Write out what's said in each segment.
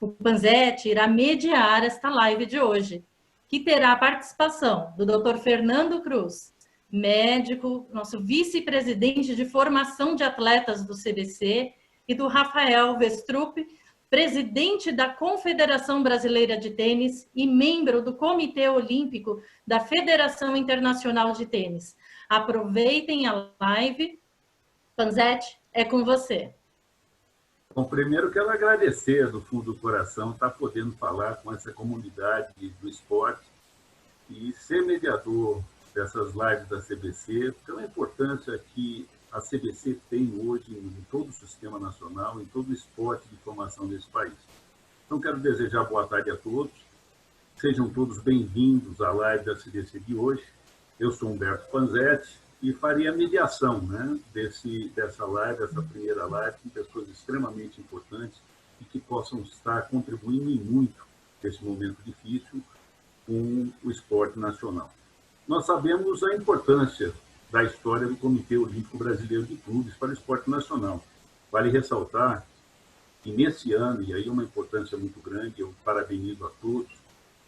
O Panzetti irá mediar esta live de hoje, que terá a participação do Dr. Fernando Cruz, médico, nosso vice-presidente de formação de atletas do CBC, e do Rafael Westrup, presidente da Confederação Brasileira de Tênis e membro do Comitê Olímpico da Federação Internacional de Tênis. Aproveitem a live. Panzetti, é com você. Bom, primeiro quero agradecer do fundo do coração estar podendo falar com essa comunidade do esporte e ser mediador dessas lives da CBC, pela importância que a CBC tem hoje em todo o sistema nacional, em todo o esporte de formação desse país. Então, quero desejar boa tarde a todos. Sejam todos bem-vindos à live da CBC de hoje. Eu sou Humberto Panzetti e farei a mediação, né, dessa live, dessa primeira live, com pessoas extremamente importantes e que possam estar contribuindo em muito nesse momento difícil com o esporte nacional. Nós sabemos a importância da história do Comitê Olímpico Brasileiro de Clubes para o esporte nacional. Vale ressaltar que nesse ano, e aí uma importância muito grande, eu parabenizo a todos,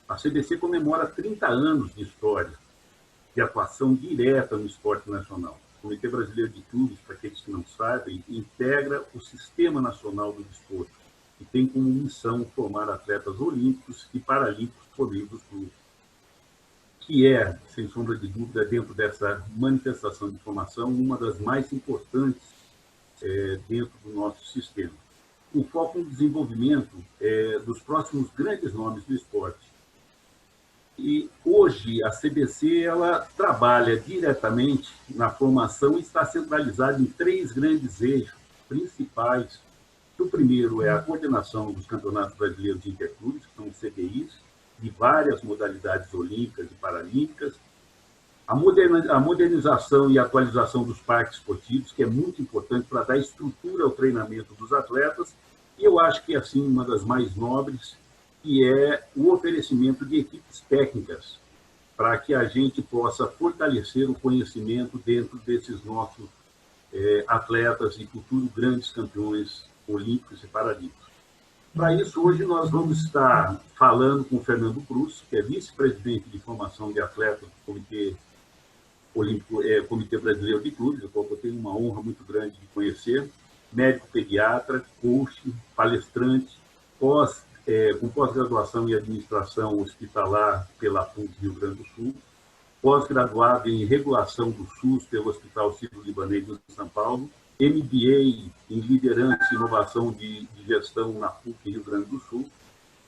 a CBC comemora 30 anos de história de atuação direta no esporte nacional. O Comitê Brasileiro de Clubes, para aqueles que não sabem, integra o Sistema Nacional do Desporto e tem como missão formar atletas olímpicos e paralímpicos por meio dos clubes, que é, sem sombra de dúvida, dentro dessa manifestação de formação, uma das mais importantes dentro do nosso sistema. O foco no desenvolvimento dos próximos grandes nomes do esporte. E hoje a CBC ela trabalha diretamente na formação e está centralizada em 3 grandes eixos principais. O primeiro é a coordenação dos campeonatos brasileiros de interclubes, que são os CBIs, de várias modalidades olímpicas e paralímpicas, a modernização e atualização dos parques esportivos, que é muito importante para dar estrutura ao treinamento dos atletas, e eu acho que, assim, uma das mais nobres, que é o oferecimento de equipes técnicas, para que a gente possa fortalecer o conhecimento dentro desses nossos atletas e futuros grandes campeões olímpicos e paralímpicos. Para isso, hoje nós vamos estar falando com o Fernando Cruz, que é vice-presidente de formação de atletas do Comitê Olímpico, Comitê Brasileiro de Clubes, o qual eu tenho uma honra muito grande de conhecer, médico pediatra, coach, palestrante, com pós-graduação em administração hospitalar pela PUC Rio Grande do Sul, pós-graduado em regulação do SUS pelo Hospital Sírio-Libanês de São Paulo, MBA em liderança e inovação de gestão na PUC Rio Grande do Sul,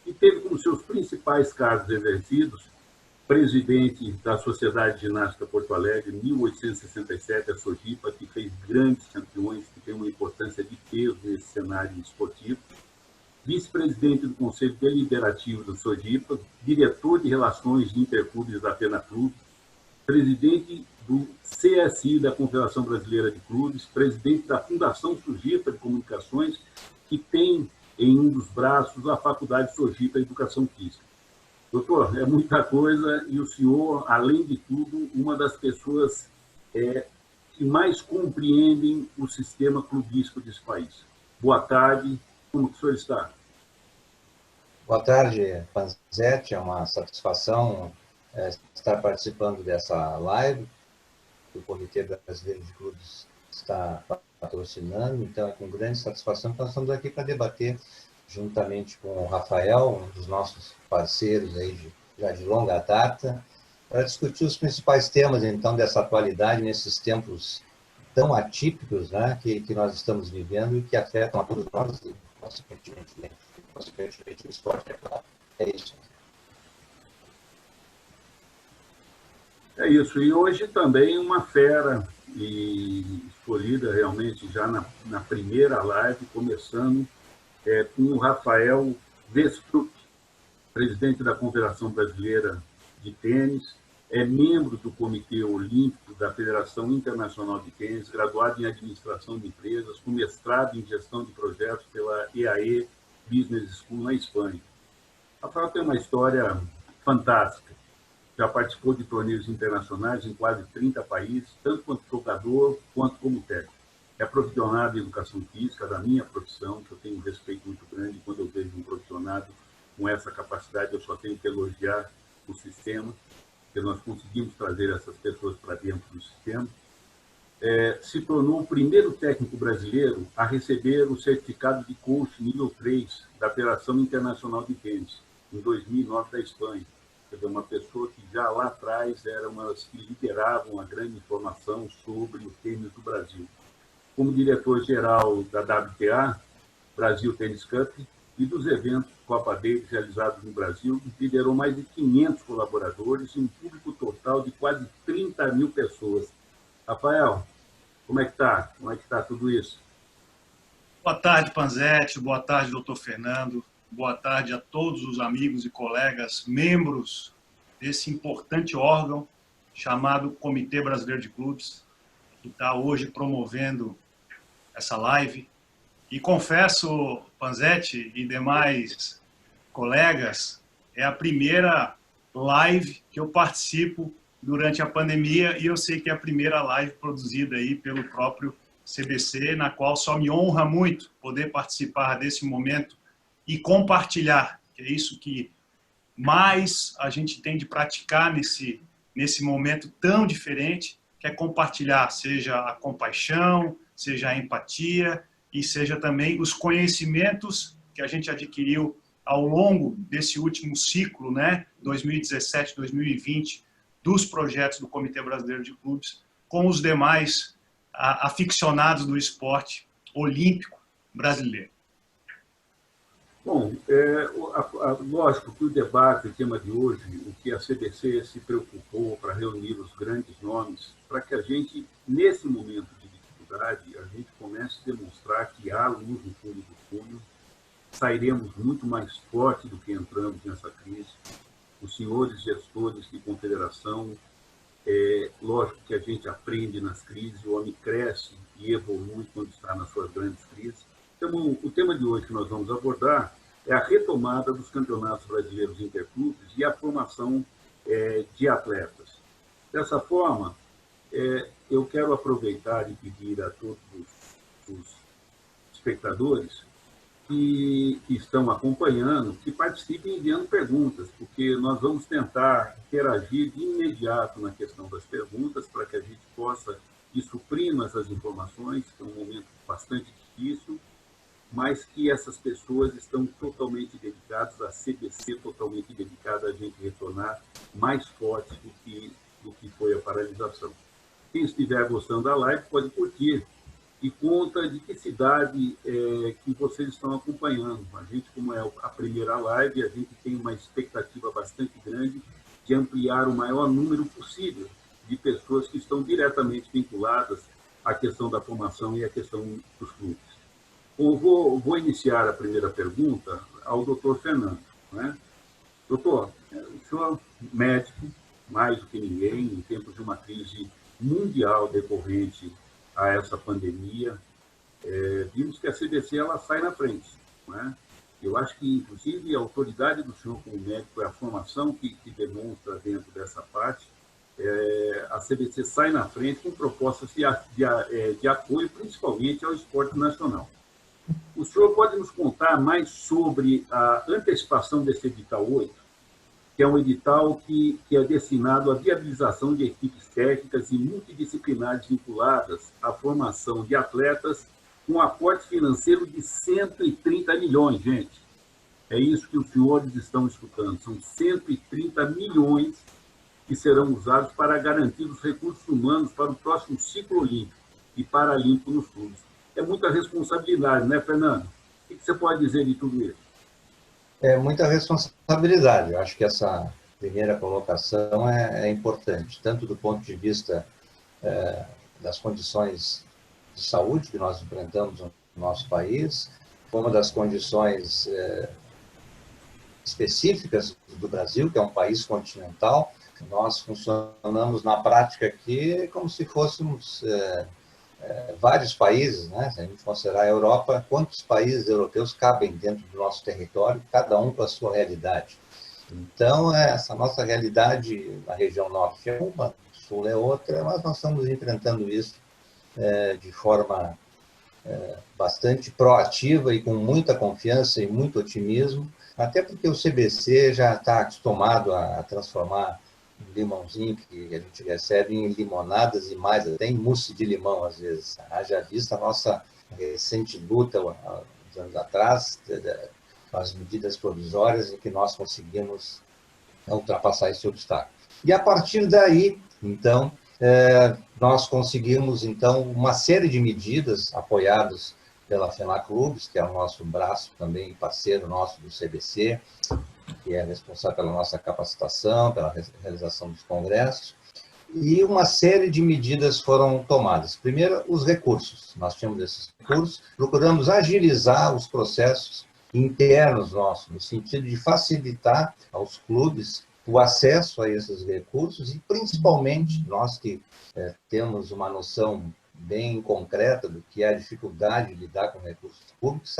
e teve como seus principais cargos exercidos presidente da Sociedade de Ginástica Porto Alegre, 1867, a Sojipa, que fez grandes campeões, que tem uma importância de peso nesse cenário esportivo, vice-presidente do Conselho Deliberativo da Sojipa, diretor de Relações de Interclubes da Pena Clube, presidente do CSI, da Confederação Brasileira de Clubes, presidente da Fundação Sojipa de Comunicações, que tem em um dos braços a Faculdade Sojipa de Educação Física. Doutor, é muita coisa e o senhor, além de tudo, uma das pessoas que mais compreendem o sistema clubístico desse país. Boa tarde, como que o senhor está? Boa tarde, Panzetti, é uma satisfação estar participando dessa live. O Comitê Brasileiro de Clubes está patrocinando, então é com grande satisfação que nós estamos aqui para debater, juntamente com o Rafael, um dos nossos parceiros aí já de longa data, para discutir os principais temas, então, dessa atualidade, nesses tempos tão atípicos, né, que nós estamos vivendo e que afetam a todos nós, e consequentemente o esporte, é claro. É isso. É isso, e hoje também uma fera e escolhida realmente já na primeira live, começando com o Rafael Westrup, presidente da Confederação Brasileira de Tênis, é membro do Comitê Olímpico da Federação Internacional de Tênis, graduado em Administração de Empresas, com mestrado em Gestão de Projetos pela EAE Business School na Espanha. Rafael tem uma história fantástica. Já participou de torneios internacionais em quase 30 países, tanto quanto jogador quanto como técnico. É profissionado em educação física, da minha profissão, que eu tenho um respeito muito grande quando eu vejo um profissionado com essa capacidade, eu só tenho que elogiar o sistema, que nós conseguimos trazer essas pessoas para dentro do sistema. Se tornou o primeiro técnico brasileiro a receber o certificado de coach nível 3 da Federação Internacional de Tênis, em 2009, da Espanha. Quer dizer, uma pessoa que já lá atrás era uma das que lideravam a grande informação sobre o tênis do Brasil. Como diretor-geral da WTA, Brasil Tennis Cup, e dos eventos Copa Davis realizados no Brasil, liderou mais de 500 colaboradores e um público total de quase 30 mil pessoas. Rafael, como é que está? Como é que está tudo isso? Boa tarde, Panzetti. Boa tarde, doutor Fernando. Boa tarde a todos os amigos e colegas, membros desse importante órgão chamado Comitê Brasileiro de Clubes, que está hoje promovendo essa live. E confesso, Panzetti e demais colegas, é a primeira live que eu participo durante a pandemia, e eu sei que é a primeira live produzida aí pelo próprio CBC, na qual só me honra muito poder participar desse momento e compartilhar, que é isso que mais a gente tem de praticar nesse momento tão diferente, que é compartilhar, seja a compaixão, seja a empatia e seja também os conhecimentos que a gente adquiriu ao longo desse último ciclo, né, 2017, 2020, dos projetos do Comitê Brasileiro de Clubes, com os demais aficionados do esporte olímpico brasileiro. Bom, lógico que o debate, o tema de hoje, o que a CBC se preocupou para reunir os grandes nomes, para que a gente, nesse momento de dificuldade, a gente comece a demonstrar que há luz no fundo do túnel, sairemos muito mais forte do que entramos nessa crise. Os senhores gestores de confederação, lógico que a gente aprende nas crises, o homem cresce e evolui quando está nas suas grandes crises. Então, o tema de hoje que nós vamos abordar é a retomada dos campeonatos brasileiros interclubes e a formação de atletas. Dessa forma, eu quero aproveitar e pedir a todos os espectadores que estão acompanhando, que participem enviando perguntas, porque nós vamos tentar interagir de imediato na questão das perguntas, para que a gente possa ir suprindo essas informações, que é um momento bastante difícil, mas que essas pessoas estão totalmente dedicadas, a CBC totalmente dedicada a gente retornar mais forte do que foi a paralisação. Quem estiver gostando da live pode curtir e conta de que cidade que vocês estão acompanhando. A gente, como é a primeira live, a gente tem uma expectativa bastante grande de ampliar o maior número possível de pessoas que estão diretamente vinculadas à questão da formação e à questão dos clubes. Vou iniciar a primeira pergunta ao doutor Fernando. Né? Doutor, o senhor é médico, mais do que ninguém, em tempos de uma crise mundial decorrente a essa pandemia, vimos que a CBC ela sai na frente. Né? Eu acho que, inclusive, a autoridade do senhor como médico é a formação que demonstra dentro dessa parte. A CBC sai na frente com propostas de apoio, principalmente ao esporte nacional. O senhor pode nos contar mais sobre a antecipação desse edital 8, que é um edital que é destinado à viabilização de equipes técnicas e multidisciplinares vinculadas à formação de atletas com aporte financeiro de 130 milhões, gente. É isso que os senhores estão escutando. São 130 milhões que serão usados para garantir os recursos humanos para o próximo ciclo olímpico e paralímpico nos clubes. É muita responsabilidade, né, Fernando? O que você pode dizer de tudo isso? É muita responsabilidade. Eu acho que essa primeira colocação é importante, tanto do ponto de vista das condições de saúde que nós enfrentamos no nosso país, como das condições específicas do Brasil, que é um país continental. Nós funcionamos na prática aqui como se fôssemos vários países, né? Se a gente considerar a Europa, quantos países europeus cabem dentro do nosso território, cada um com a sua realidade. Então, essa nossa realidade na região norte é uma, sul é outra, mas nós estamos enfrentando isso de forma bastante proativa e com muita confiança e muito otimismo, até porque o CBC já está acostumado a transformar um limãozinho que a gente recebe em limonadas e mais, até em mousse de limão, às vezes. Haja vista a nossa recente luta, há uns anos atrás, com as medidas provisórias em que nós conseguimos ultrapassar esse obstáculo. E a partir daí, então, nós conseguimos, então, uma série de medidas apoiadas pela FENAClubes, que é o nosso braço também, parceiro nosso do CBC, que é responsável pela nossa capacitação, pela realização dos congressos, e uma série de medidas foram tomadas. Primeiro, os recursos. Nós tínhamos esses recursos, procuramos agilizar os processos internos nossos, no sentido de facilitar aos clubes o acesso a esses recursos e, principalmente, nós que temos uma noção bem concreta do que é a dificuldade de lidar com recursos públicos,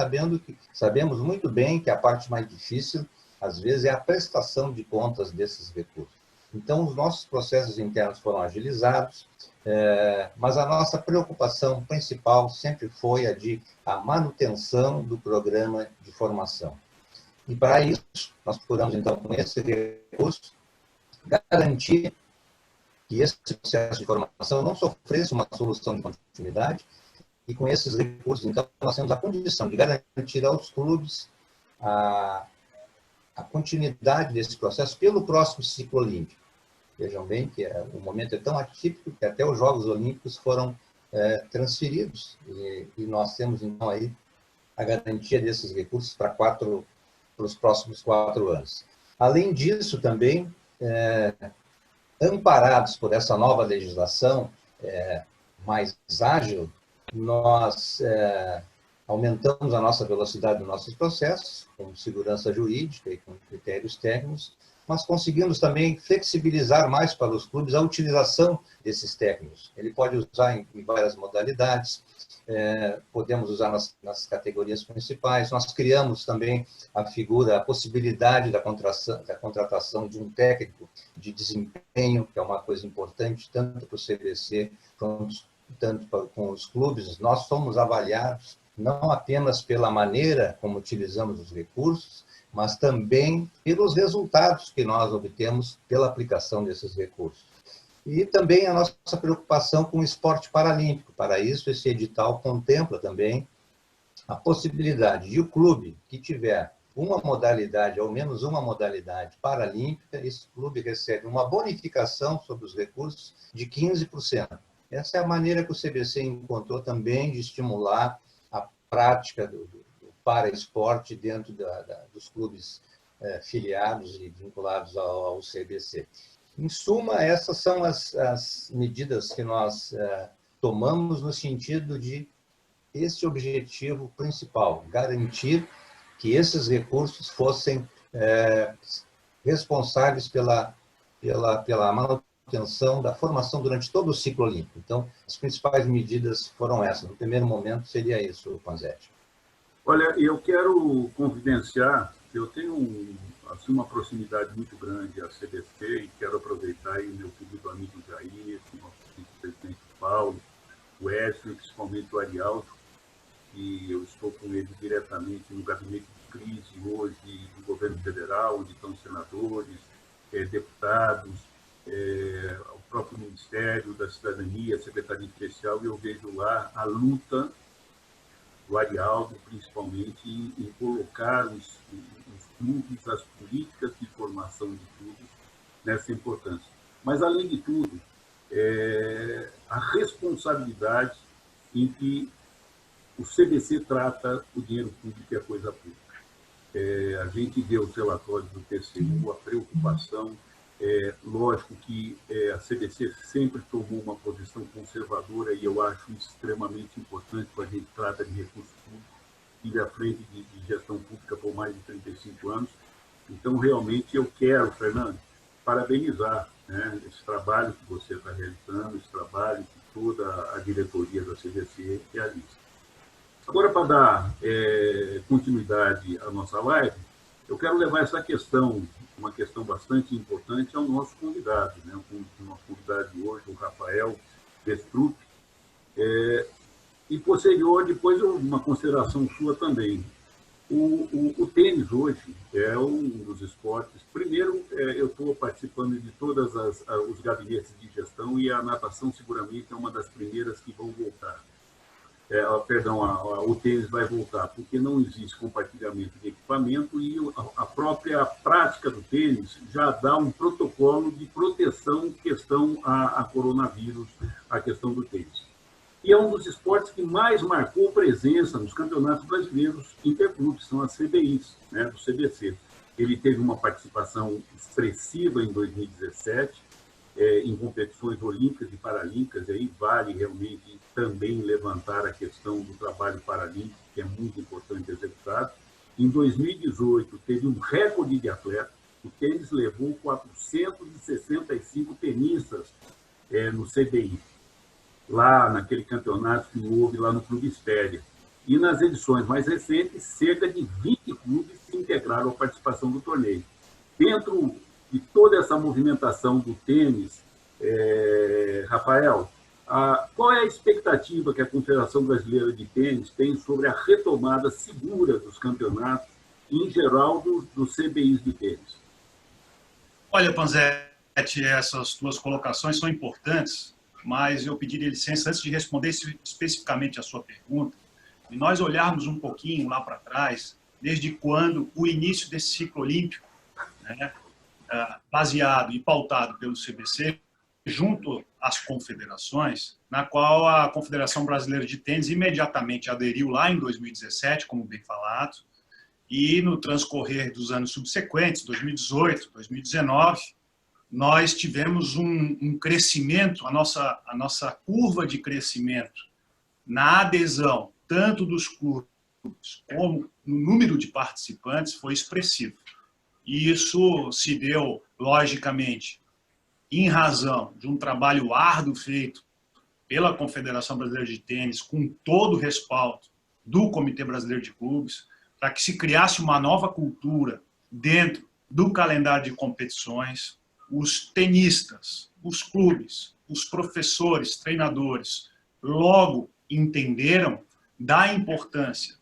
sabemos muito bem que a parte mais difícil, às vezes, é a prestação de contas desses recursos. Então, os nossos processos internos foram agilizados, mas a nossa preocupação principal sempre foi a manutenção do programa de formação. E, para isso, nós procuramos, então, com esse recurso, garantir que esse processo de formação não sofresse uma solução de continuidade, e com esses recursos, então, nós temos a condição de garantir aos clubes a continuidade desse processo pelo próximo ciclo olímpico. Vejam bem que o momento é tão atípico que até os Jogos Olímpicos foram transferidos, e nós temos, então, aí a garantia desses recursos para os próximos 4 anos. Além disso, também, amparados por essa nova legislação mais ágil, nós aumentamos a nossa velocidade nos nossos processos, com segurança jurídica e com critérios técnicos, mas conseguimos também flexibilizar mais para os clubes a utilização desses técnicos. Ele pode usar em várias modalidades, podemos usar nas categorias principais. Nós criamos também a possibilidade da contratação de um técnico de desempenho, que é uma coisa importante, tanto para o CBC tanto com os clubes. Nós somos avaliados não apenas pela maneira como utilizamos os recursos, mas também pelos resultados que nós obtemos pela aplicação desses recursos. E também a nossa preocupação com o esporte paralímpico. Para isso, esse edital contempla também a possibilidade de o clube que tiver uma modalidade, ao menos uma modalidade paralímpica, esse clube recebe uma bonificação sobre os recursos de 15%. Essa é a maneira que o CBC encontrou também de estimular a prática do paraesporte dentro dos clubes filiados e vinculados ao CBC. Em suma, essas são as medidas que nós tomamos no sentido de esse objetivo principal, garantir que esses recursos fossem responsáveis pela manutenção da formação durante todo o ciclo olímpico. Então, as principais medidas foram essas. No primeiro momento, seria isso, Panzetti. Olha, eu quero confidenciar que eu tenho assim, uma proximidade muito grande à CBC e quero aproveitar aí o meu querido amigo Jair, o nosso vice-presidente Paulo, o Écio e principalmente o Arialdo, e eu estou com ele diretamente no gabinete de crise hoje do governo federal, onde estão senadores, deputados, o próprio Ministério da Cidadania, Secretaria Especial, e eu vejo lá a luta do Arialdo, principalmente, em colocar os clubes, as políticas de formação de clubes nessa importância. Mas, além de tudo, a responsabilidade em que o CBC trata o dinheiro público e a coisa pública. A gente vê os relatórios do TCU, a preocupação. Lógico que a CBC sempre tomou uma posição conservadora e eu acho extremamente importante quando a gente trata de recursos públicos. Estive à frente de gestão pública por mais de 35 anos. Então, realmente, eu quero, Fernando, parabenizar, né, esse trabalho que você está realizando, esse trabalho que toda a diretoria da CBC realiza. Agora, para dar continuidade à nossa live, eu quero levar essa questão, uma questão bastante importante, ao nosso convidado, né? O nosso convidado de hoje, o Rafael Vestrup. E posterior, depois, uma consideração sua também. O tênis hoje é um dos esportes. Primeiro, eu estou participando de todos os gabinetes de gestão e a natação seguramente é uma das primeiras que vão voltar. O tênis vai voltar, porque não existe compartilhamento de equipamento e a própria prática do tênis já dá um protocolo de proteção questão a coronavírus, a questão do tênis. E é um dos esportes que mais marcou presença nos campeonatos brasileiros interclubes, são as CBIs, né, do CBC. Ele teve uma participação expressiva em 2017, em competições olímpicas e paralímpicas, e aí vale realmente também levantar a questão do trabalho paralímpico, que é muito importante executado. Em 2018, teve um recorde de atletas, o tênis levou 465 tenistas no CBI, lá naquele campeonato que houve lá no Clube Espéria. E nas edições mais recentes, cerca de 20 clubes se integraram à participação do torneio. Dentro de toda essa movimentação do tênis, Rafael, qual é a expectativa que a Confederação Brasileira de Tênis tem sobre a retomada segura dos campeonatos, em geral, dos CBIs de tênis? Olha, Panzetti, essas tuas colocações são importantes, mas eu pediria licença, antes de responder especificamente a sua pergunta, e nós olharmos um pouquinho lá para trás, desde quando o início desse ciclo olímpico, né, baseado e pautado pelo CBC, junto às confederações, na qual a Confederação Brasileira de Tênis imediatamente aderiu lá em 2017, como bem falado, e no transcorrer dos anos subsequentes, 2018, 2019, nós tivemos um crescimento, a nossa curva de crescimento na adesão, tanto dos clubes como no número de participantes, foi expressivo. E isso se deu, logicamente, em razão de um trabalho árduo feito pela Confederação Brasileira de Tênis, com todo o respaldo do Comitê Brasileiro de Clubes, para que se criasse uma nova cultura dentro do calendário de competições. Os tenistas, os clubes, os professores, treinadores, logo entenderam da importância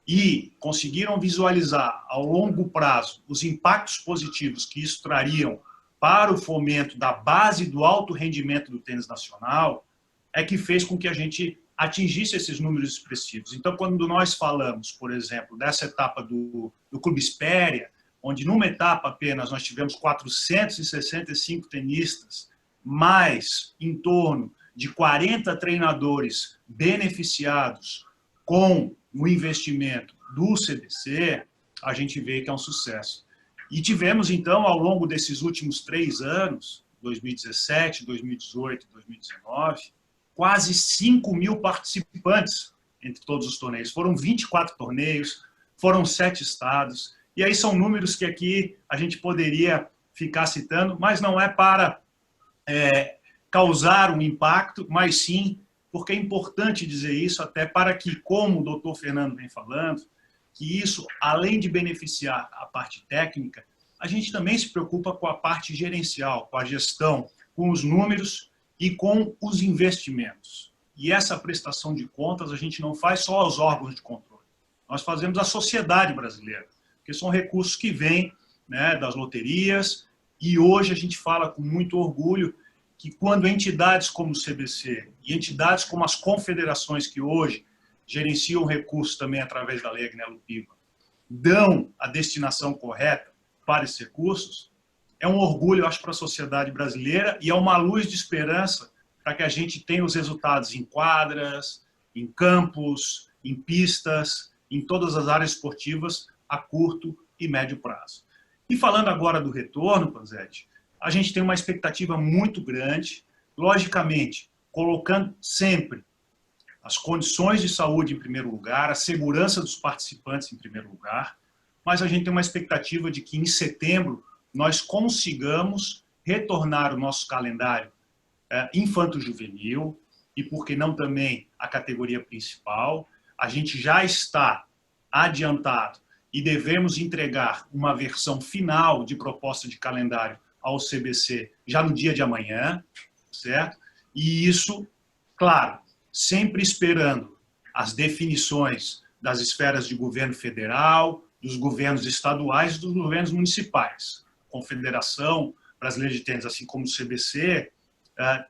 e conseguiram visualizar ao longo prazo os impactos positivos que isso trariam para o fomento da base do alto rendimento do tênis nacional, é que fez com que a gente atingisse esses números expressivos. Então, quando nós falamos, por exemplo, dessa etapa do Clube Espéria, onde numa etapa apenas nós tivemos 465 tenistas, mais em torno de 40 treinadores beneficiados com o investimento do CBC, a gente vê que é um sucesso. E tivemos, então, ao longo desses últimos 3 anos, 2017, 2018 e 2019, quase 5.000 participantes entre todos os torneios. Foram 24 torneios, foram 7 estados, e aí são números que aqui a gente poderia ficar citando, mas não é para causar um impacto, mas sim porque é importante dizer isso, até para que, como o doutor Fernando vem falando, que isso, além de beneficiar a parte técnica, a gente também se preocupa com a parte gerencial, com a gestão, com os números e com os investimentos. E essa prestação de contas a gente não faz só aos órgãos de controle, nós fazemos à sociedade brasileira, porque são recursos que vêm, né, das loterias, e hoje a gente fala com muito orgulho que quando entidades como o CBC e entidades como as confederações que hoje gerenciam recursos também através da Lei Agnello Piva, dão a destinação correta para esses recursos, é um orgulho, eu acho, para a sociedade brasileira e é uma luz de esperança para que a gente tenha os resultados em quadras, em campos, em pistas, em todas as áreas esportivas a curto e médio prazo. E falando agora do retorno, Panzetti, a gente tem uma expectativa muito grande, logicamente, colocando sempre as condições de saúde em primeiro lugar, a segurança dos participantes em primeiro lugar, mas a gente tem uma expectativa de que em setembro nós consigamos retornar o nosso calendário infanto-juvenil e, por que não também, a categoria principal. A gente já está adiantado e devemos entregar uma versão final de proposta de calendário ao CBC já no dia de amanhã, certo? E isso, claro, sempre esperando as definições das esferas de governo federal, dos governos estaduais e dos governos municipais. A Confederação Brasileira de Tênis, assim como o CBC,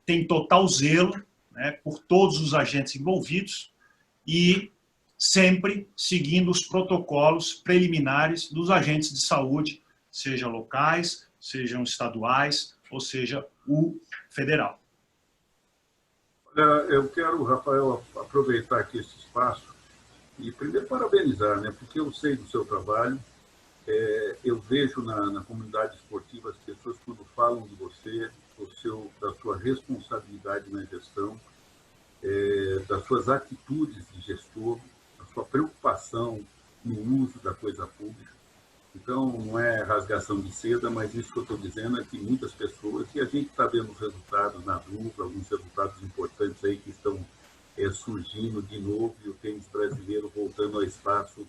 tem total zelo, né, por todos os agentes envolvidos e sempre seguindo os protocolos preliminares dos agentes de saúde, seja locais, sejam estaduais, ou seja, o federal. Eu quero, Rafael, aproveitar aqui esse espaço e primeiro parabenizar, né, porque eu sei do seu trabalho, eu vejo na comunidade esportiva as pessoas quando falam de você, da sua responsabilidade na gestão, das suas atitudes de gestor, da sua preocupação no uso da coisa pública. Então, não é rasgação de seda, mas isso que eu estou dizendo é que muitas pessoas, e a gente está vendo os resultados na dupla, alguns resultados importantes aí que estão surgindo de novo, e o tênis brasileiro voltando ao espaço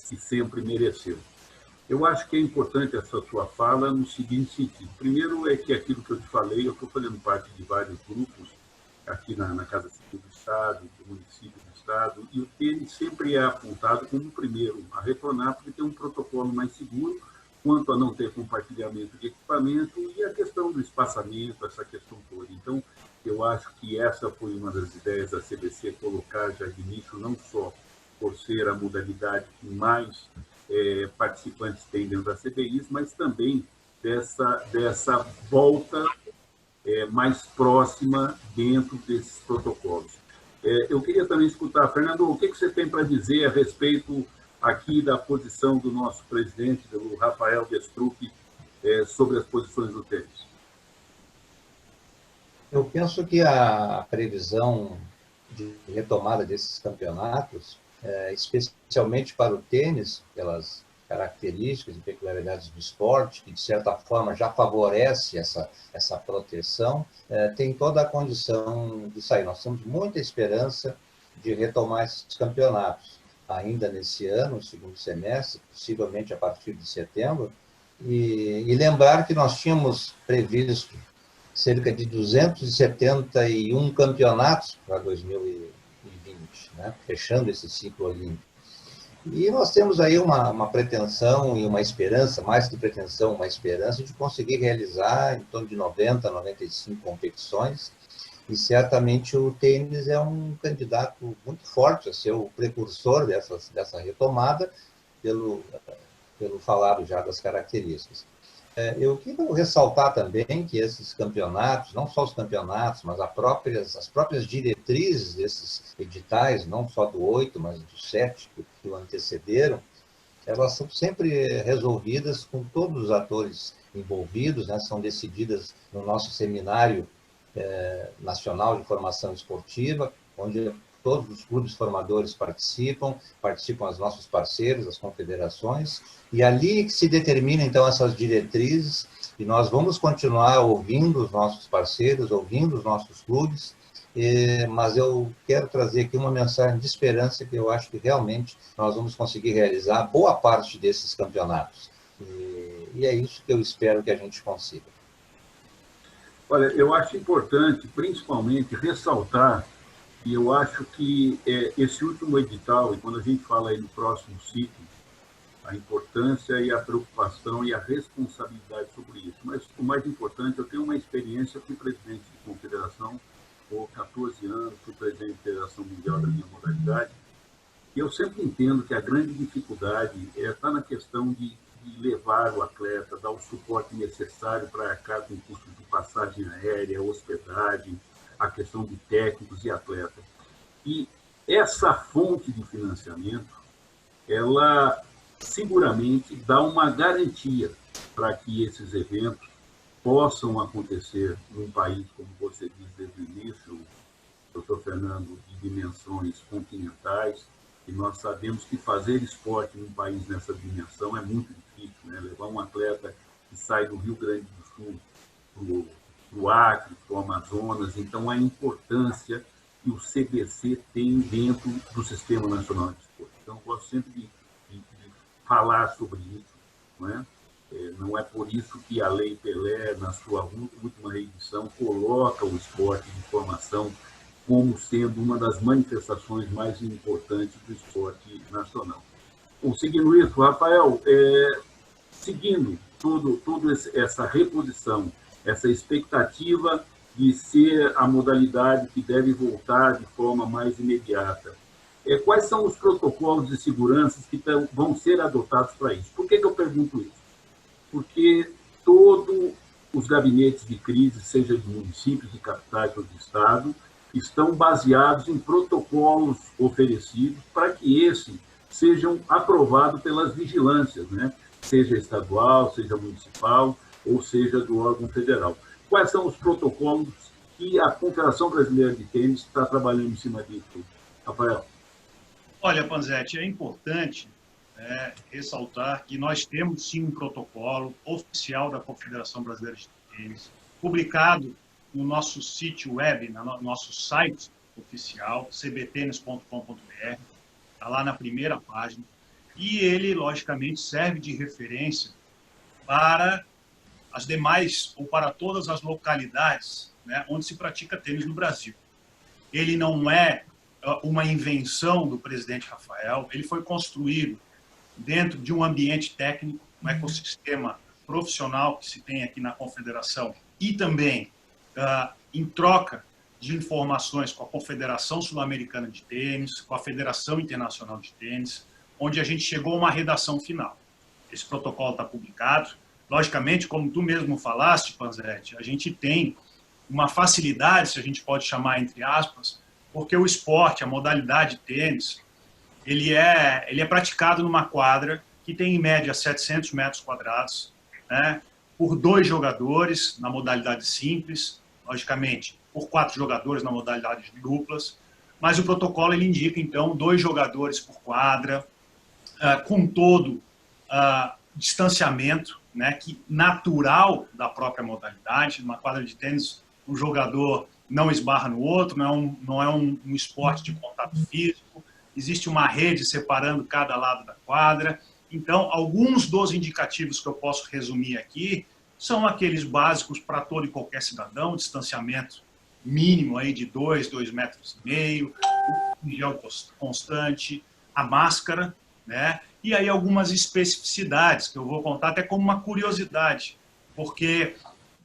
que sempre mereceu. Eu acho que é importante essa sua fala no seguinte sentido. Primeiro é que aquilo que eu te falei, eu estou fazendo parte de vários grupos aqui na Casa Civil do Estado, do município do Estado, e o tênis sempre é apontado como o primeiro a retornar, porque tem um protocolo mais seguro, quanto a não ter compartilhamento de equipamento e a questão do espaçamento, essa questão toda. Então, eu acho que essa foi uma das ideias da CBC, colocar já de início, não só por ser a modalidade que mais participantes tem dentro da CBI, mas também dessa volta mais próxima dentro desses protocolos. Eu queria também escutar, Fernando, o que você tem para dizer a respeito aqui da posição do nosso presidente, do Rafael Destruc, sobre as posições do tênis? Eu penso que a previsão de retomada desses campeonatos, especialmente para o tênis, pelas características e peculiaridades do esporte, que de certa forma já favorece essa proteção, tem toda a condição de sair. Nós temos muita esperança de retomar esses campeonatos ainda nesse ano, no segundo semestre, possivelmente a partir de setembro, e lembrar que nós tínhamos previsto cerca de 271 campeonatos para 2020, né? Fechando esse ciclo olímpico. E nós temos aí uma pretensão e uma esperança, mais que pretensão, uma esperança de conseguir realizar em torno de 90, 95 competições, e certamente o tênis é um candidato muito forte a ser o precursor dessa retomada, pelo falado já das características. Eu quero ressaltar também que esses campeonatos, não só os campeonatos, mas as próprias diretrizes desses editais, não só do 8, mas do 7 que o antecederam, elas são sempre resolvidas com todos os atores envolvidos, né? São decididas no nosso seminário nacional de formação esportiva, onde todos os clubes formadores participam os nossos parceiros, as confederações, e ali que se determina, então, essas diretrizes, e nós vamos continuar ouvindo os nossos parceiros, ouvindo os nossos clubes, mas eu quero trazer aqui uma mensagem de esperança que eu acho que realmente nós vamos conseguir realizar boa parte desses campeonatos. E é isso que eu espero que a gente consiga. Olha, eu acho importante, principalmente, ressaltar, e eu acho que esse último edital, e quando a gente fala aí no próximo ciclo, a importância e a preocupação e a responsabilidade sobre isso. Mas o mais importante, eu tenho uma experiência, fui presidente de confederação por 14 anos, fui presidente da Federação Mundial da minha modalidade, e eu sempre entendo que a grande dificuldade está na questão de levar o atleta, dar o suporte necessário para arcar com custos de passagem aérea, hospedagem, a questão de técnicos e atletas. E essa fonte de financiamento, ela seguramente dá uma garantia para que esses eventos possam acontecer num país, como você diz desde o início, doutor Fernando, de dimensões continentais, e nós sabemos que fazer esporte num país nessa dimensão é muito difícil, né? Levar um atleta que sai do Rio Grande do Sul para o Acre, para o Amazonas, então a importância que o CBC tem dentro do Sistema Nacional de Esporte. Então, eu gosto sempre de falar sobre isso, não é? Não é por isso que a Lei Pelé, na sua última reedição, coloca o esporte de formação como sendo uma das manifestações mais importantes do esporte nacional. Bom, seguindo isso, Rafael, seguindo toda essa reposição, essa expectativa de ser a modalidade que deve voltar de forma mais imediata, quais são os protocolos de segurança que vão ser adotados para isso? Por que eu pergunto isso? Porque todos os gabinetes de crise, seja de municípios, de capitais ou de estado, estão baseados em protocolos oferecidos para que esses sejam aprovados pelas vigilâncias, né? Seja estadual, seja municipal, ou seja do órgão federal. Quais são os protocolos que a Confederação Brasileira de Tênis está trabalhando em cima disso, Rafael? Olha, Panzetti, é importante ressaltar que nós temos sim um protocolo oficial da Confederação Brasileira de Tênis, publicado no nosso sítio web, no nosso site oficial, cbtênis.com.br, está lá na primeira página, e ele, logicamente, serve de referência para as demais, ou para todas as localidades, né, onde se pratica tênis no Brasil. Ele não é uma invenção do presidente Rafael, ele foi construído dentro de um ambiente técnico, um ecossistema profissional que se tem aqui na Confederação, e também em troca de informações com a Confederação Sul-Americana de Tênis, com a Federação Internacional de Tênis, onde a gente chegou a uma redação final. Esse protocolo está publicado. Logicamente, como tu mesmo falaste, Panzetti, a gente tem uma facilidade, se a gente pode chamar entre aspas, porque o esporte, a modalidade de tênis, ele é praticado numa quadra que tem em média 700 metros quadrados, né, por 2 jogadores na modalidade simples, logicamente por 4 jogadores na modalidade de duplas, mas o protocolo ele indica então 2 jogadores por quadra, com todo distanciamento, né, que natural da própria modalidade. Numa quadra de tênis, um jogador não esbarra no outro, não é um esporte de contato físico, existe uma rede separando cada lado da quadra. Então, alguns dos indicativos que eu posso resumir aqui são aqueles básicos para todo e qualquer cidadão: distanciamento mínimo aí de 2,5 metros, o gel constante, a máscara, né? E aí algumas especificidades que eu vou contar até como uma curiosidade, porque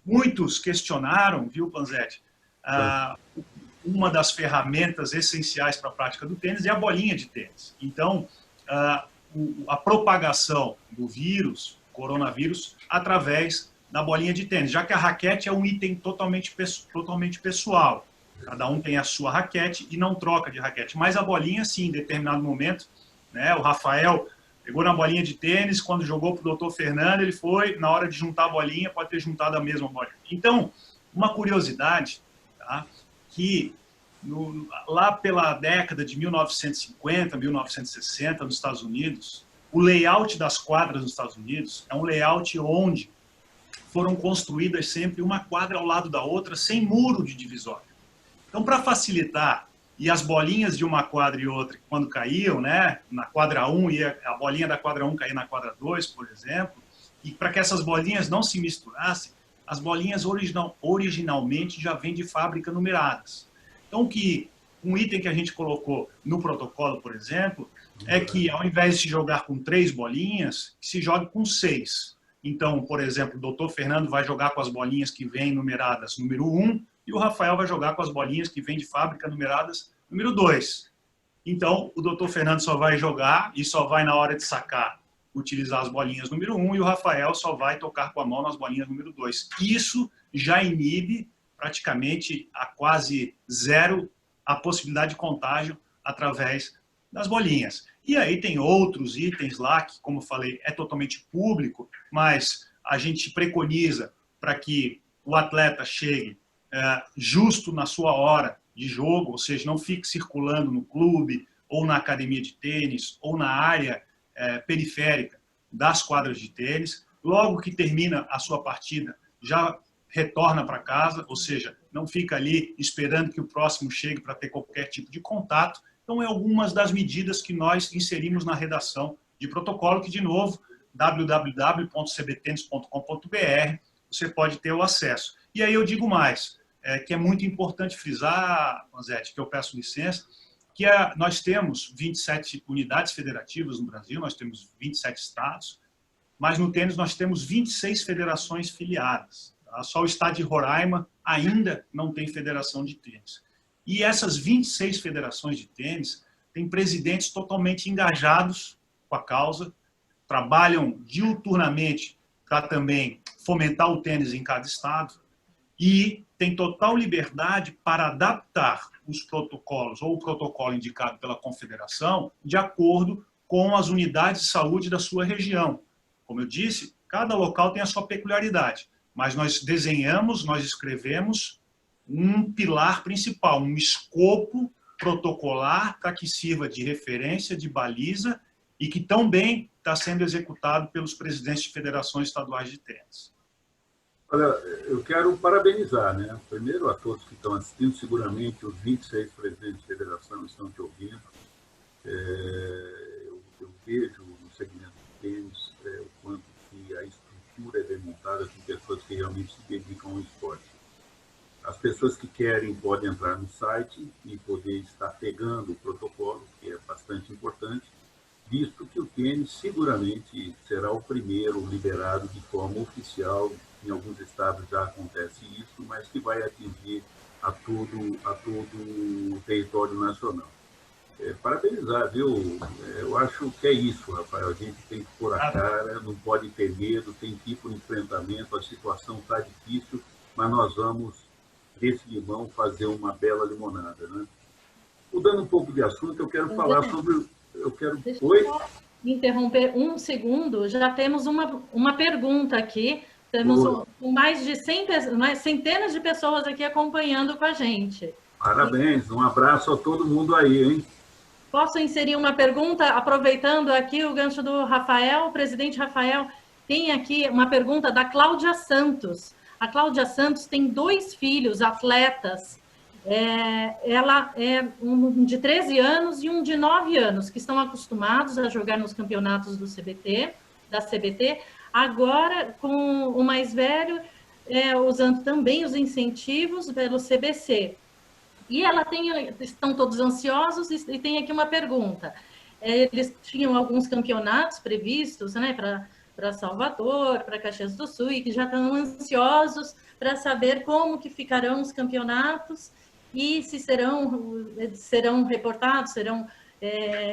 muitos questionaram, viu, Panzetti, uma das ferramentas essenciais para a prática do tênis é a bolinha de tênis. Então, a propagação do vírus, coronavírus, através da bolinha de tênis, já que a raquete é um item totalmente pessoal. Cada um tem a sua raquete e não troca de raquete. Mas a bolinha, sim, em determinado momento, né, o Rafael pegou na bolinha de tênis, quando jogou para o Dr. Fernando, ele foi, na hora de juntar a bolinha, pode ter juntado a mesma bolinha. Então, uma curiosidade, tá, que lá pela década de 1950, 1960, nos Estados Unidos, o layout das quadras nos Estados Unidos é um layout onde foram construídas sempre uma quadra ao lado da outra, sem muro de divisória. Então, para facilitar, e as bolinhas de uma quadra e outra, quando caíam, né, na quadra 1, e a bolinha da quadra 1 caía na quadra 2, por exemplo, e para que essas bolinhas não se misturassem, as bolinhas originalmente já vêm de fábrica numeradas. Então, um item que a gente colocou no protocolo, por exemplo, é que ao invés de se jogar com 3 bolinhas, se jogue com 6. Então, por exemplo, o Dr. Fernando vai jogar com as bolinhas que vêm numeradas número 1, e o Rafael vai jogar com as bolinhas que vêm de fábrica numeradas número 2. Então, o Dr. Fernando só vai jogar e só vai, na hora de sacar, utilizar as bolinhas número 1, e o Rafael só vai tocar com a mão nas bolinhas número 2. Isso já inibe praticamente a quase zero a possibilidade de contágio através das bolinhas. E aí tem outros itens lá que, como eu falei, é totalmente público, mas a gente preconiza para que o atleta chegue justo na sua hora de jogo, ou seja, não fique circulando no clube ou na academia de tênis ou na área periférica das quadras de tênis. Logo que termina a sua partida, já retorna para casa, ou seja, não fica ali esperando que o próximo chegue para ter qualquer tipo de contato. Então, é algumas das medidas que nós inserimos na redação de protocolo, que, de novo, www.cbtênis.com.br, você pode ter o acesso. E aí eu digo mais, que é muito importante frisar, Panzetti, que eu peço licença, que nós temos 27 unidades federativas no Brasil, nós temos 27 estados, mas no tênis nós temos 26 federações filiadas. Tá? Só o estado de Roraima ainda não tem federação de tênis. E essas 26 federações de tênis têm presidentes totalmente engajados com a causa, trabalham diuturnamente para também fomentar o tênis em cada estado e tem total liberdade para adaptar os protocolos ou o protocolo indicado pela confederação de acordo com as unidades de saúde da sua região. Como eu disse, cada local tem a sua peculiaridade, mas nós desenhamos, nós escrevemos um pilar principal, um escopo protocolar para que sirva de referência, de baliza e que também está sendo executado pelos presidentes de federações estaduais de tênis. Olha, eu quero parabenizar, né? Primeiro a todos que estão assistindo, seguramente os 26 presidentes de federação estão te ouvindo. Eu vejo no segmento do tênis o quanto que a estrutura é bem montada com pessoas que realmente se dedicam ao esporte. As pessoas que querem podem entrar no site e poder estar pegando o protocolo, que é bastante importante, visto que o tênis seguramente será o primeiro liberado de forma oficial. Em alguns estados já acontece isso, mas que vai atingir a todo o território nacional. Parabenizar, viu? Eu acho que é isso, Rafael. A gente tem que pôr a cara, não pode ter medo, tem que ir para o enfrentamento. A situação está difícil, mas nós vamos, desse limão, fazer uma bela limonada, né? Mudando um pouco de assunto, eu quero falar sobre... Deixa eu interromper um segundo. Já temos uma pergunta aqui. Temos mais de centenas de pessoas aqui acompanhando com a gente. Parabéns, um abraço a todo mundo aí, hein? Posso inserir uma pergunta, aproveitando aqui o gancho do Rafael, o presidente Rafael, tem aqui uma pergunta da Cláudia Santos. A Cláudia Santos tem 2 filhos, atletas. Ela é um de 13 anos e um de 9 anos, que estão acostumados a jogar nos campeonatos da CBT. Agora, com o mais velho, usando também os incentivos pelo CBC. E estão todos ansiosos e tem aqui uma pergunta. Eles tinham alguns campeonatos previstos, né, para Salvador, para Caxias do Sul, e que já estão ansiosos para saber como que ficarão os campeonatos e se serão reportados, serão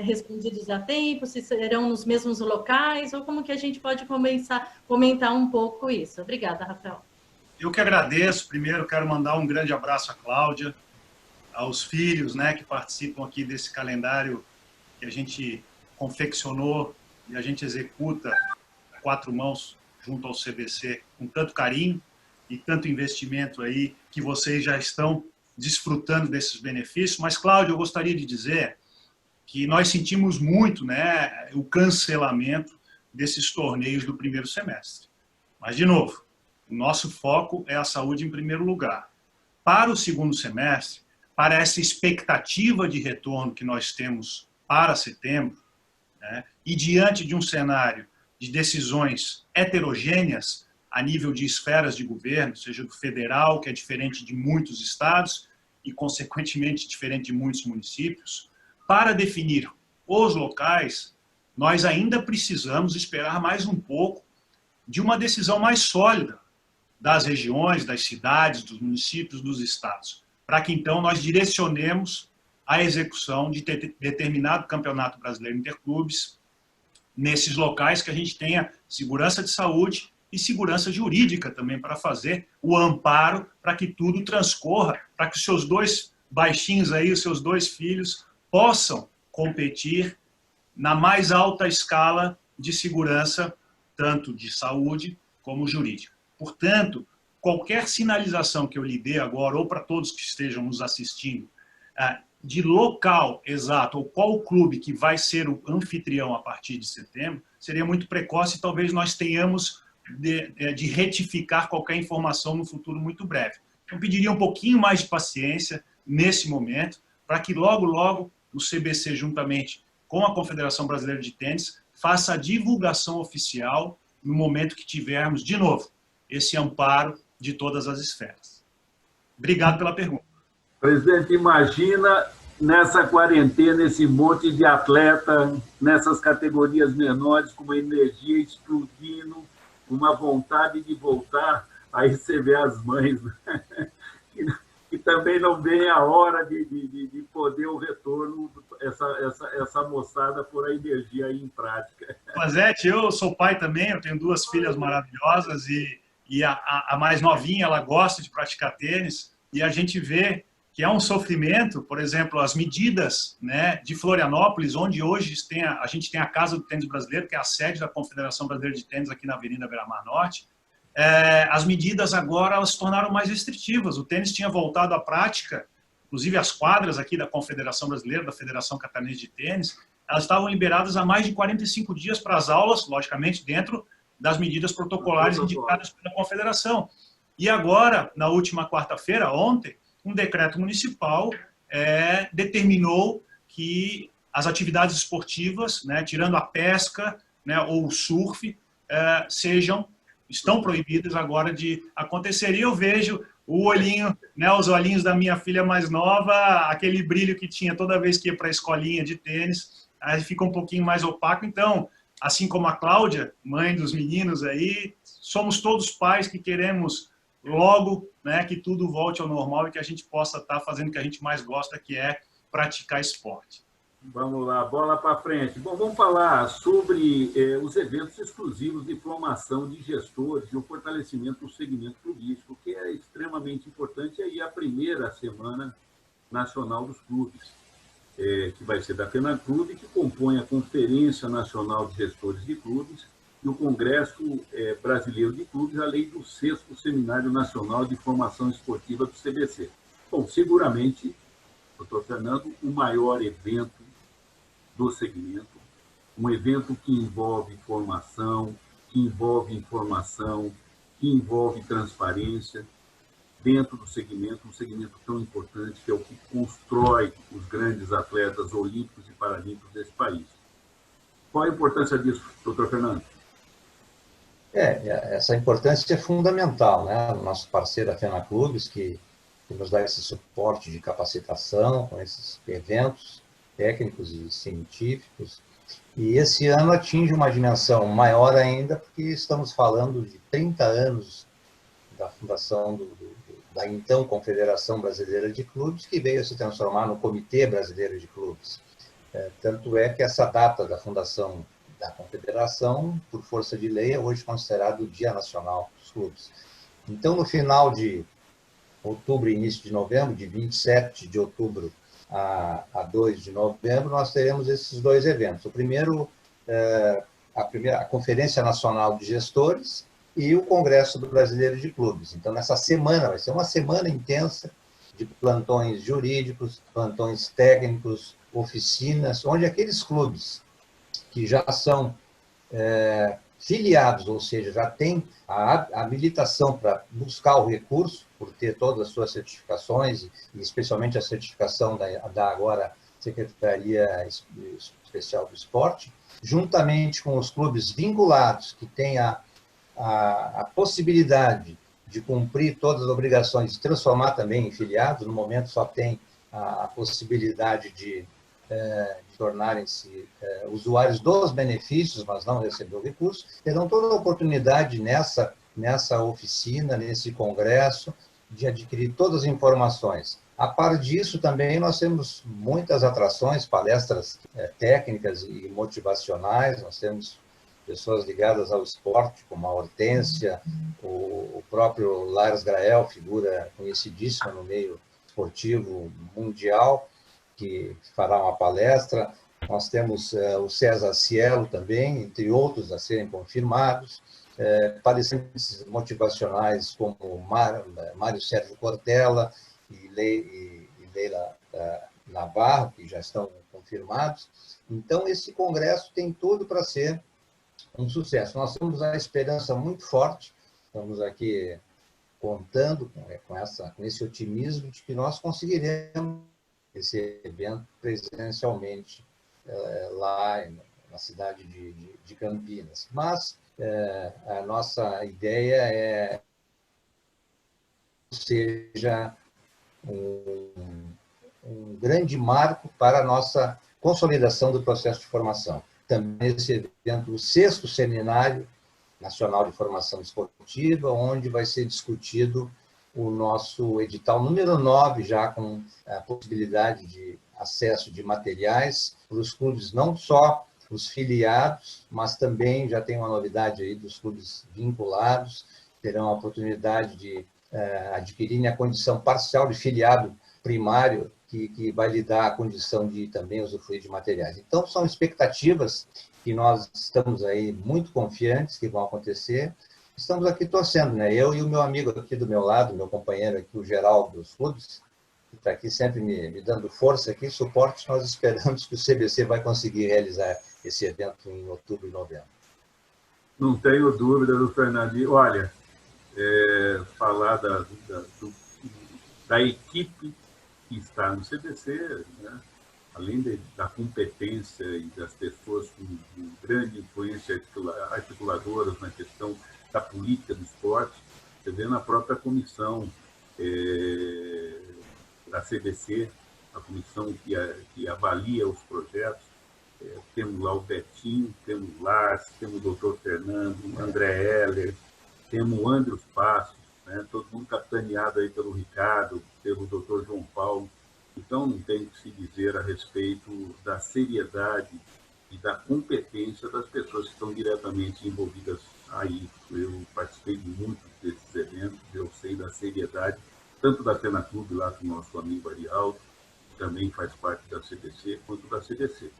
respondidos a tempo, se serão nos mesmos locais, ou como que a gente pode comentar um pouco isso. Obrigada, Rafael. Eu que agradeço. Primeiro, quero mandar um grande abraço à Cláudia, aos filhos, né, que participam aqui desse calendário que a gente confeccionou e a gente executa a 4 mãos junto ao CBC com tanto carinho e tanto investimento aí que vocês já estão desfrutando desses benefícios. Mas, Cláudia, eu gostaria de dizer que nós sentimos muito, né, o cancelamento desses torneios do primeiro semestre. Mas, de novo, o nosso foco é a saúde em primeiro lugar. Para o segundo semestre, para essa expectativa de retorno que nós temos para setembro, né, e diante de um cenário de decisões heterogêneas a nível de esferas de governo, seja do federal, que é diferente de muitos estados e, consequentemente, diferente de muitos municípios, para definir os locais, nós ainda precisamos esperar mais um pouco de uma decisão mais sólida das regiões, das cidades, dos municípios, dos estados, para que então nós direcionemos a execução de determinado campeonato brasileiro interclubes nesses locais que a gente tenha segurança de saúde e segurança jurídica também para fazer o amparo para que tudo transcorra, para que os seus 2 baixinhos aí, os seus 2 filhos, possam competir na mais alta escala de segurança, tanto de saúde como jurídica. Portanto, qualquer sinalização que eu lhe dê agora, ou para todos que estejam nos assistindo, de local exato, ou qual clube que vai ser o anfitrião a partir de setembro, seria muito precoce e talvez nós tenhamos de retificar qualquer informação no futuro muito breve. Eu pediria um pouquinho mais de paciência nesse momento, para que logo, logo, o CBC, juntamente com a Confederação Brasileira de Tênis, faça a divulgação oficial no momento que tivermos, de novo, esse amparo de todas as esferas. Obrigado pela pergunta. Presidente, imagina nessa quarentena esse monte de atleta nessas categorias menores com uma energia explodindo, uma vontade de voltar, aí você vê as mães que também não vem a hora de poder o retorno, essa moçada pôr a energia aí em prática. Panzetti, eu sou pai também, eu tenho 2 filhas maravilhosas e a mais novinha, ela gosta de praticar tênis e a gente vê que é um sofrimento, por exemplo, as medidas, né, de Florianópolis, onde hoje a gente tem a Casa do Tênis Brasileiro, que é a sede da Confederação Brasileira de Tênis aqui na Avenida Beira-Mar Norte. As medidas agora elas se tornaram mais restritivas. O tênis tinha voltado à prática, inclusive as quadras aqui da Confederação Brasileira, da Federação Catarinense de Tênis, elas estavam liberadas há mais de 45 dias para as aulas, logicamente dentro das medidas protocolares indicadas pela Confederação. E agora, na última quarta-feira, ontem, um decreto municipal determinou que as atividades esportivas, né, tirando a pesca, né, ou o surf, estão proibidas agora de acontecer. E eu vejo o olhinho, né, os olhinhos da minha filha mais nova, aquele brilho que tinha toda vez que ia para a escolinha de tênis, aí fica um pouquinho mais opaco. Então, assim como a Cláudia, mãe dos meninos aí, somos todos pais que queremos logo, né, que tudo volte ao normal e que a gente possa estar fazendo o que a gente mais gosta, que é praticar esporte. Vamos lá, bola para frente. Bom, vamos falar sobre os eventos exclusivos de formação de gestores e o fortalecimento do segmento turístico, que é extremamente importante. E aí a primeira Semana Nacional dos Clubes, que vai ser da FENACLUB, que compõe a Conferência Nacional de Gestores de Clubes e o Congresso Brasileiro de Clubes, além do 6º Seminário Nacional de Formação Esportiva do CBC. Bom, seguramente, doutor Fernando, o maior evento do segmento, um evento que envolve formação, que envolve informação, que envolve transparência dentro do segmento, um segmento tão importante que é o que constrói os grandes atletas olímpicos e paralímpicos desse país. Qual a importância disso, doutor Fernando? Essa importância é fundamental, né? O nosso parceiro, a FENACLUBES, que nos dá esse suporte de capacitação com esses eventos técnicos e científicos. E esse ano atinge uma dimensão maior ainda, porque estamos falando de 30 anos da fundação da então Confederação Brasileira de Clubes, que veio a se transformar no Comitê Brasileiro de Clubes. Tanto é que essa data da fundação da Confederação, por força de lei, é hoje considerado o Dia Nacional dos Clubes. Então, no final de outubro e início de novembro, de 27 de outubro a 2 de novembro, nós teremos esses 2 eventos. O primeiro, a Conferência Nacional de Gestores e o Congresso Brasileiro de Clubes. Então, nessa semana, vai ser uma semana intensa de plantões jurídicos, plantões técnicos, oficinas, onde aqueles clubes que já são filiados, ou seja, já têm a habilitação para buscar o recurso, por ter todas as suas certificações, e especialmente a certificação da agora Secretaria Especial do Esporte, juntamente com os clubes vinculados, que têm a possibilidade de cumprir todas as obrigações, de transformar também em filiados, no momento só tem a possibilidade de tornarem-se usuários dos benefícios, mas não receber o recurso, terão toda a oportunidade nessa oficina, nesse congresso, de adquirir todas as informações. A par disso, também, nós temos muitas atrações, palestras técnicas e motivacionais, nós temos pessoas ligadas ao esporte, como a Hortência, o próprio Lars Grael, figura conhecidíssima no meio esportivo mundial, que fará uma palestra. Nós temos o César Cielo também, entre outros a serem confirmados, palestrantes motivacionais como Mário Sérgio Cortella e Leila Navarro, que já estão confirmados. Então, esse congresso tem tudo para ser um sucesso. Nós temos a esperança muito forte, estamos aqui contando com esse otimismo de que nós conseguiremos esse evento presencialmente lá na cidade de Campinas. Mas a nossa ideia seja um grande marco para a nossa consolidação do processo de formação. Também esse evento, o 6º Seminário Nacional de Formação Esportiva, onde vai ser discutido o nosso edital número 9, já com a possibilidade de acesso de materiais para os clubes, não só os filiados, mas também já tem uma novidade aí dos clubes vinculados, terão a oportunidade de adquirirem a condição parcial de filiado primário, que vai lhe dar a condição de também usufruir de materiais. Então, são expectativas que nós estamos aí muito confiantes que vão acontecer. Estamos aqui torcendo, né? Eu e o meu amigo aqui do meu lado, meu companheiro aqui, o Geraldo dos Clubes, que está aqui sempre me dando força aqui, suporte. Nós esperamos que o CBC vai conseguir realizar esse evento em outubro e novembro. Não tenho dúvida do Fernandinho. Olha, falar da equipe que está no CBC, né? Além da competência e das pessoas com grande influência articuladoras na questão da política do esporte, você vê na própria comissão da CBC, a comissão que avalia os projetos, temos lá o Betinho, temos o Lars, temos o Dr. Fernando, o André Heller, temos o Andros Passos, né? Todo mundo capitaneado aí pelo Ricardo, pelo Dr. João Paulo. Então, não tem o que se dizer a respeito da seriedade e da competência das pessoas que estão diretamente envolvidas aí. Eu participei de muitos desses eventos, eu sei da seriedade, tanto da Pena Clube, lá com o nosso amigo Arialdo, que também faz parte da CBC, quanto da CBC.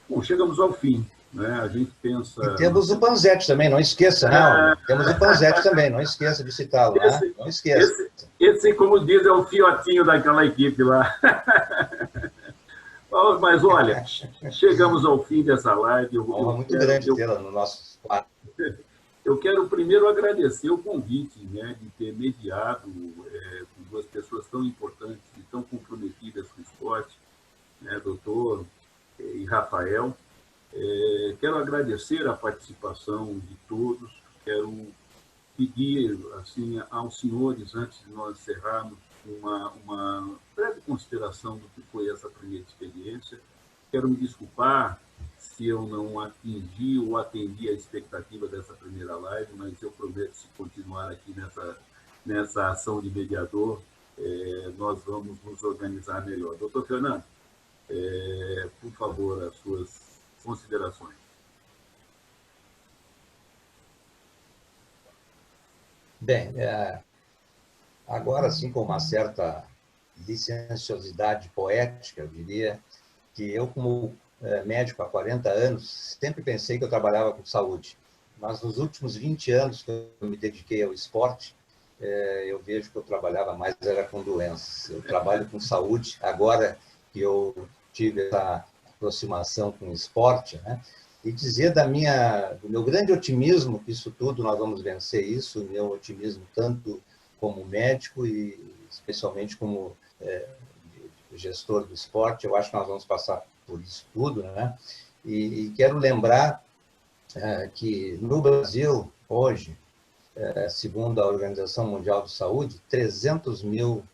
Bom, chegamos ao fim, né? A gente pensa... E temos o Panzetti também, não esqueça, né? Temos o Panzetti também, não esqueça de citá-lo, né? Não esqueça. Esse, como diz, é o fiotinho daquela equipe lá. Mas, olha, chegamos ao fim dessa live. Muito grande tê-la no nosso quadro. Eu quero primeiro agradecer o convite, né, de ter mediado com duas pessoas tão importantes e tão comprometidas com o esporte, né, doutor e Rafael. Quero agradecer a participação de todos. Quero pedir assim, aos senhores, antes de nós encerrarmos, uma breve consideração do que foi essa primeira experiência. Quero me desculpar se eu não atingi ou atendi a expectativa dessa primeira live, mas eu prometo, se continuar aqui nessa ação de mediador, nós vamos nos organizar melhor. Doutor Fernando, por favor, as suas considerações. Bem, agora sim, com uma certa licenciosidade poética, eu diria que eu, como médico há 40 anos, sempre pensei que eu trabalhava com saúde. Mas nos últimos 20 anos que eu me dediquei ao esporte, eu vejo que eu trabalhava mais era com doenças. Eu trabalho com saúde, agora que eu tive essa aproximação com o esporte, né? E dizer do meu grande otimismo que isso tudo nós vamos vencer isso, o meu otimismo tanto como médico e especialmente como gestor do esporte, eu acho que nós vamos passar por isso tudo, né? E quero lembrar que no Brasil, hoje, segundo a Organização Mundial de Saúde, 300 mil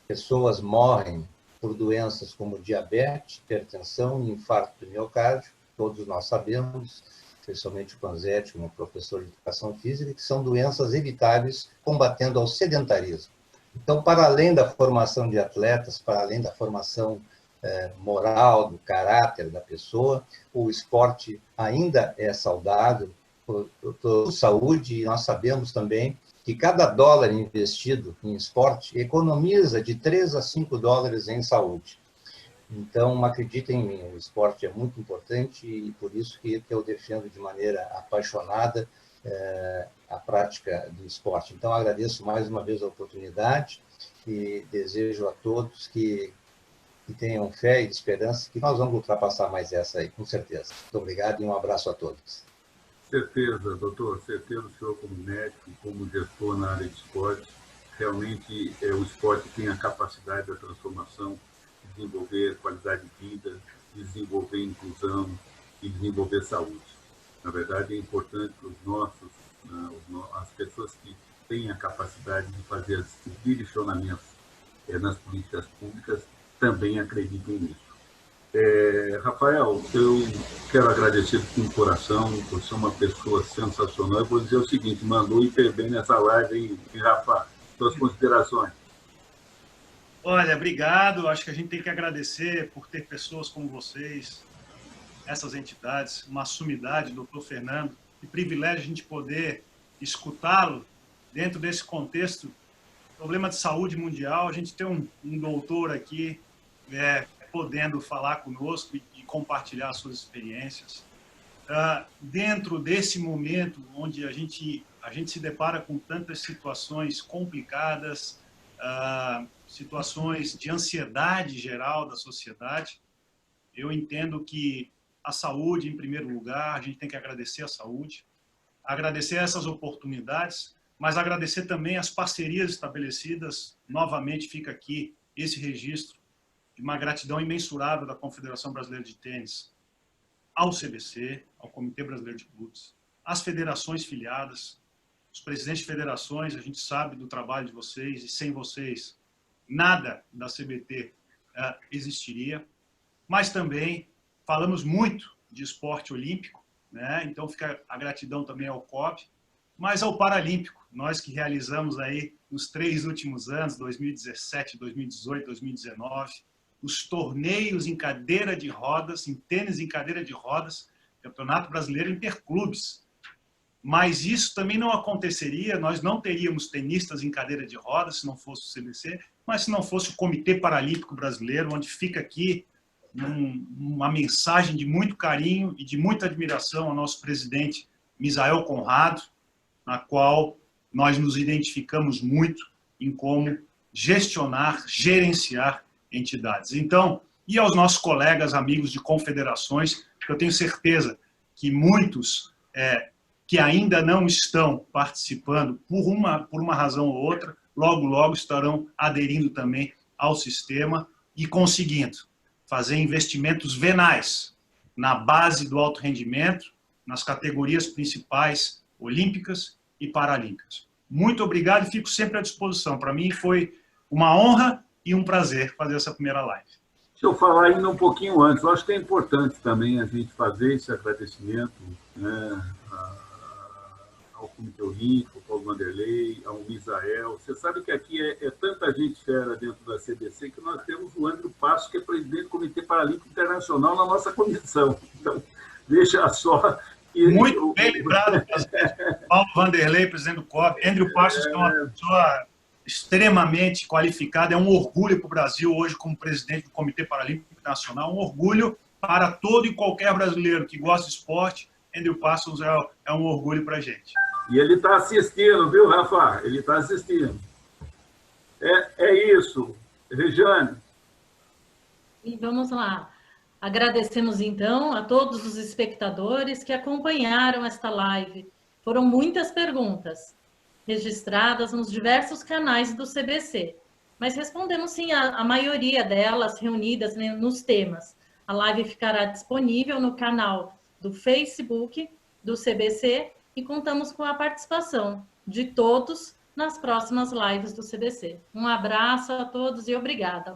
pessoas morrem por doenças como diabetes, hipertensão e infarto do miocárdio. Todos nós sabemos, especialmente o Panzetti, como professor de educação física, que são doenças evitáveis combatendo ao sedentarismo. Então, para além da formação de atletas, para além da formação moral, do caráter da pessoa, o esporte ainda é saudável, por saúde, e nós sabemos também que cada dólar investido em esporte economiza de 3 a 5 dólares em saúde. Então, acreditem em mim, o esporte é muito importante e por isso que eu defendo de maneira apaixonada a prática do esporte. Então, agradeço mais uma vez a oportunidade e desejo a todos que tenham fé e esperança que nós vamos ultrapassar mais essa aí, com certeza. Muito obrigado e um abraço a todos. Certeza, doutor, certeza, o senhor como médico, como gestor na área de esporte, realmente o esporte tem a capacidade da transformação, desenvolver qualidade de vida, desenvolver inclusão e desenvolver saúde. Na verdade, é importante para as pessoas que têm a capacidade de fazer os direcionamentos nas políticas públicas também acreditem nisso. Rafael, eu quero agradecer de coração, você é uma pessoa sensacional. Eu vou dizer o seguinte, mandou ir bem nessa live, hein, Rafa? Suas considerações. Olha, obrigado. Acho que a gente tem que agradecer por ter pessoas como vocês, essas entidades, uma sumidade, doutor Fernando. Que privilégio a gente poder escutá-lo dentro desse contexto. Problema de saúde mundial, a gente tem um doutor aqui podendo falar conosco e compartilhar suas experiências. Dentro desse momento onde a gente se depara com tantas situações complicadas, situações de ansiedade geral da sociedade, eu entendo que a saúde, em primeiro lugar, a gente tem que agradecer a saúde, agradecer essas oportunidades, mas agradecer também as parcerias estabelecidas. Novamente fica aqui esse registro de uma gratidão imensurável da Confederação Brasileira de Tênis ao CBC, ao Comitê Brasileiro de Clubes, às federações filiadas, os presidentes de federações. A gente sabe do trabalho de vocês e sem vocês nada da CBT existiria. Mas também falamos muito de esporte olímpico, né? Então fica a gratidão também ao COB, mas ao Paralímpico, nós que realizamos aí nos 3 últimos anos, 2017, 2018, 2019, os torneios em cadeira de rodas, em tênis em cadeira de rodas, Campeonato Brasileiro Interclubes. Mas isso também não aconteceria, nós não teríamos tenistas em cadeira de rodas se não fosse o CBC, mas se não fosse o Comitê Paralímpico Brasileiro, onde fica aqui uma mensagem de muito carinho e de muita admiração ao nosso presidente Misael Conrado, na qual nós nos identificamos muito em como gestionar, gerenciar entidades. Então, e aos nossos colegas, amigos de confederações, que eu tenho certeza que muitos que ainda não estão participando por uma razão ou outra, logo estarão aderindo também ao sistema e conseguindo fazer investimentos venais na base do alto rendimento, nas categorias principais olímpicas e paralímpicas. Muito obrigado e fico sempre à disposição. Para mim foi uma honra e um prazer fazer essa primeira live. Deixa eu falar ainda um pouquinho antes. Eu acho que é importante também a gente fazer esse agradecimento, né, ao Comitê Olímpico, ao Paulo Vanderlei, ao Misael. Você sabe que aqui é tanta gente fera dentro da CBC que nós temos o Andrew Passos, que é presidente do Comitê Paralímpico Internacional, na nossa comissão. Então, deixa só... Muito bem lembrado, Paulo Vanderlei, presidente do COB, Andrew Passos, que é uma pessoa extremamente qualificada, é um orgulho para o Brasil hoje como presidente do Comitê Paralímpico Nacional, um orgulho para todo e qualquer brasileiro que gosta de esporte. Andrew Passos é um orgulho para a gente. E ele está assistindo, viu, Rafa? Ele está assistindo. É isso. Regiane. E vamos lá. Agradecemos, então, a todos os espectadores que acompanharam esta live. Foram muitas perguntas registradas nos diversos canais do CBC, mas respondemos, sim, a maioria delas reunidas nos temas. A live ficará disponível no canal do Facebook do CBC e contamos com a participação de todos nas próximas lives do CBC. Um abraço a todos e obrigada.